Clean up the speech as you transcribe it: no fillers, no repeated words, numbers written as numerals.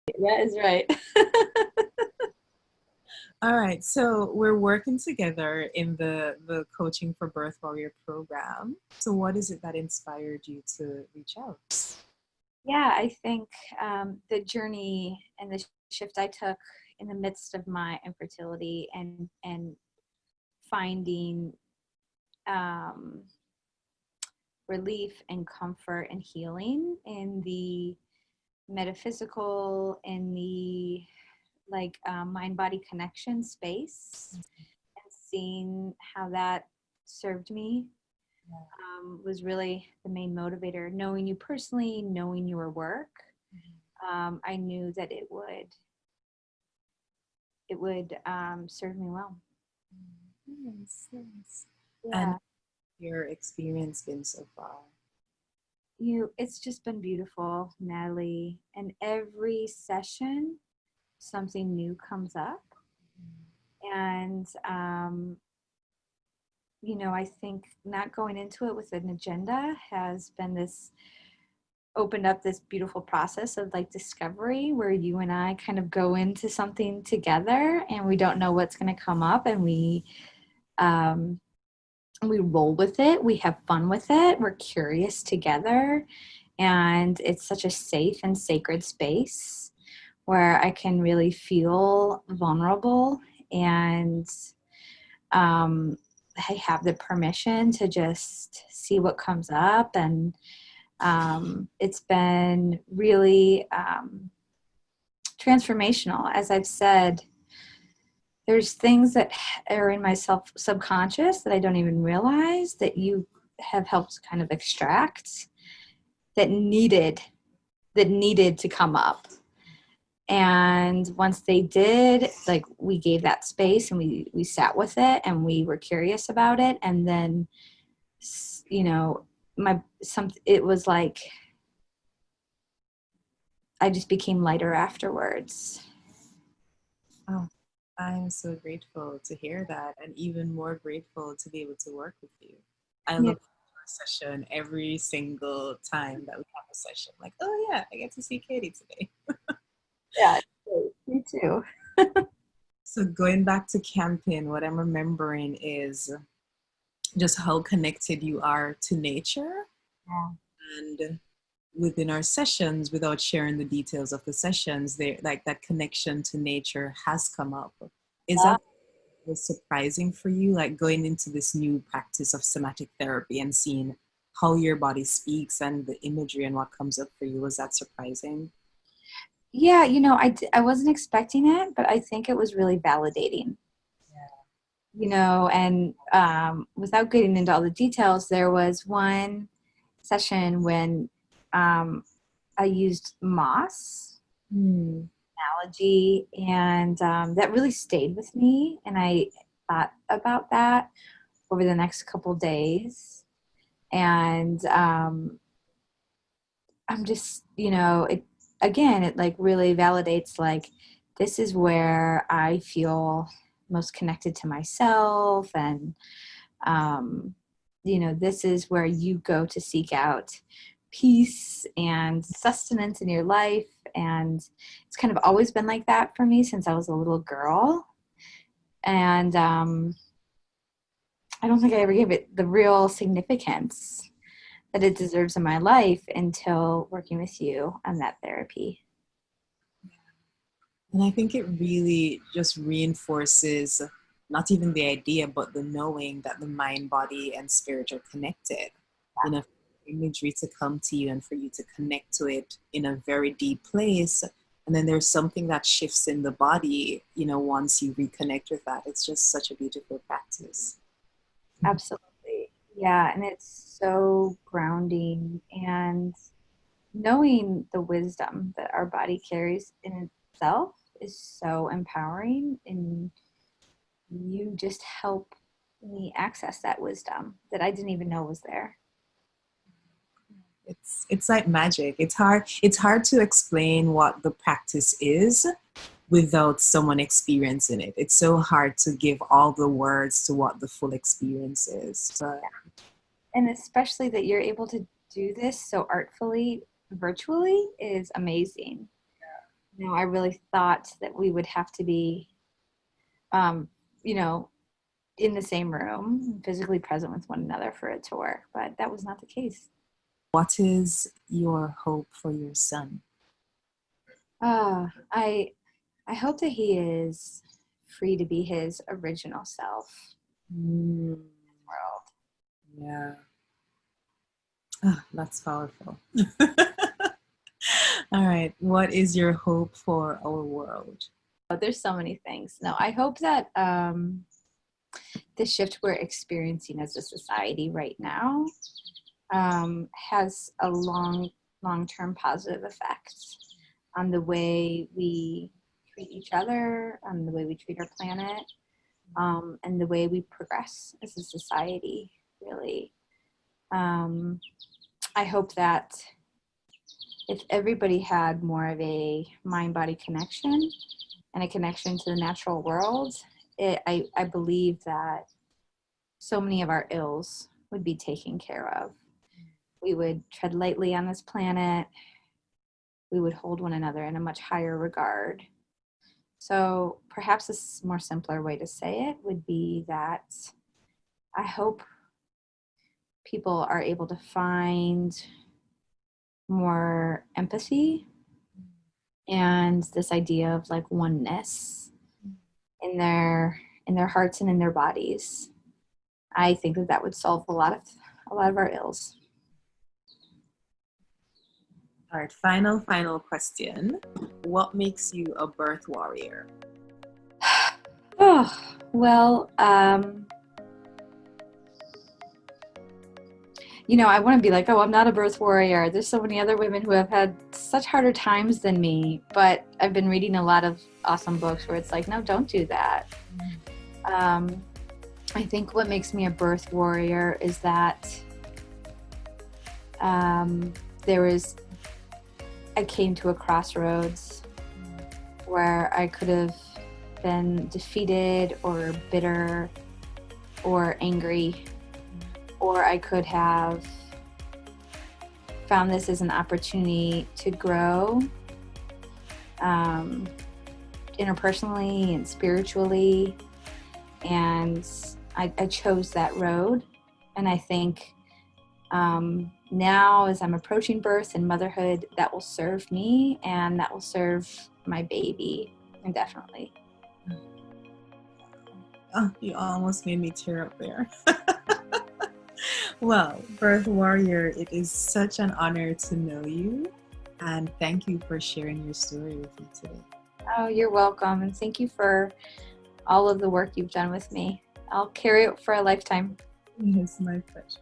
That is right. All right, so we're working together in the Coaching for Birth Warrior program. So what is it that inspired you to reach out? Yeah, I think the journey and the shift I took in the midst of my infertility and finding um, relief and comfort and healing in the metaphysical, in the mind body connection space, and seeing how that served me was really the main motivator. Knowing you personally, knowing your work, I knew that it would serve me well. Yes, yes. And Yeah, your experience been so far? it's just been beautiful, Natalie. And every session, something new comes up, and I think not going into it with an agenda has been this opened up this beautiful process of like discovery where you and I kind of go into something together and we don't know what's going to come up, and um, we roll with it. We have fun with it. We're curious together. And it's such a safe and sacred space where I can really feel vulnerable, and I have the permission to just see what comes up. And it's been really transformational. As I've said, there's things that are in my subconscious that I don't even realize that you have helped kind of extract that needed to come up. And once they did, like, we gave that space and we sat with it and we were curious about it. And then, you know, it was like I just became lighter afterwards. Oh, I'm so grateful to hear that, and even more grateful to be able to work with you. I Yeah, look forward to a session every single time that we have a session. Like, oh yeah, I get to see Katie today. yeah, me too. So going back to camping, what I'm remembering is just how connected you are to nature. Yeah. And within our sessions, without sharing the details of the sessions, there like that connection to nature has come up. Is that was surprising for you, like going into this new practice of somatic therapy and seeing how your body speaks and the imagery and what comes up for you? Was that surprising? Yeah, I wasn't expecting it, but I think it was really validating. And without getting into all the details, there was one session when um, I used moss Hmm. analogy, and that really stayed with me. And I thought about that over the next couple days. And I'm just, it like really validates like this is where I feel most connected to myself. And this is where you go to seek out peace and sustenance in your life. And it's kind of always been like that for me since I was a little girl. And I don't think I ever gave it the real significance that it deserves in my life until working with you on that therapy. And I think it really just reinforces not even the idea, but the knowing that the mind, body, and spirit are connected. You know, imagery to come to you and for you to connect to it in a very deep place. And then there's something that shifts in the body, once you reconnect with that. It's just such a beautiful practice. Absolutely. Yeah. And it's so grounding, and knowing the wisdom that our body carries in itself is so empowering. And you just help me access that wisdom that I didn't even know was there. It's like magic. It's hard to explain what the practice is without someone experiencing it. It's so hard to give all the words to what the full experience is. But And especially that you're able to do this so artfully virtually is amazing. I really thought that we would have to be, you know, in the same room, physically present with one another for it to work, but that was not the case. What is your hope for your son? Uh, I I hope that he is free to be his original self Mm, in this world. yeah. Ah, that's powerful. All right. What is your hope for our world? But there's so many things. No, I hope that the shift we're experiencing as a society right now has a long-term positive effect on the way we treat each other, on the way we treat our planet, and the way we progress as a society, really. Um, I hope that if everybody had more of a mind-body connection and a connection to the natural world, I believe that so many of our ills would be taken care of. We would tread lightly on this planet. We would hold one another in a much higher regard. So perhaps a more simpler way to say it would be that I hope people are able to find more empathy and this idea of like oneness in their hearts and in their bodies. I think that would solve a lot of our ills. All right. Final question. What makes you a birth warrior? Oh, well, I want to be like, oh, I'm not a birth warrior. There's so many other women who have had such harder times than me. But I've been reading a lot of awesome books where it's like, no, don't do that. Um, I think what makes me a birth warrior is that there was, I came to a crossroads where I could have been defeated or bitter or angry, or I could have found this as an opportunity to grow interpersonally and spiritually. And I chose that road. And I think now as I'm approaching birth and motherhood, that will serve me and that will serve my baby indefinitely. Oh, you almost made me tear up there. Well, birth warrior, it is such an honor to know you. And thank you for sharing your story with me today. Oh, you're welcome. And thank you for all of the work you've done with me. I'll carry it for a lifetime. It's my pleasure.